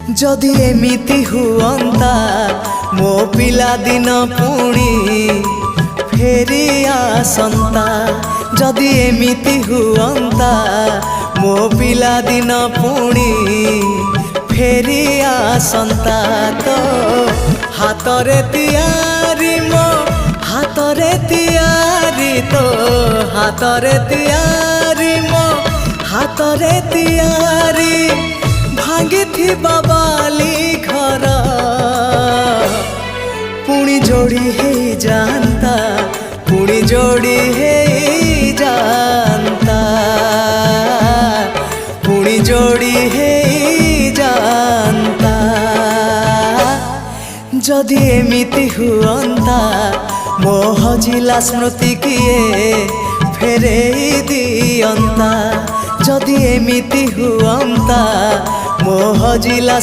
जदि एमिति हुअंता मो पिला दिन पुणी फेरी आसंता। जदि एमिति हुअंता मो पिला दिन पुणी फेरी आसंता। तो हातरे तियारी मो हातरे तियारी तो हातरे तियारी मो हातरे तियारी भांगी थी बाबाली घर पुणी जोड़ी है जानता पुणी जोड़ी है जानता पुणी जोड़ी है जानता। जदि एमिति हुअंता मो हजिला स्मृति किए फेरे दियंता। जदि एमिति हुअंता मो हजिला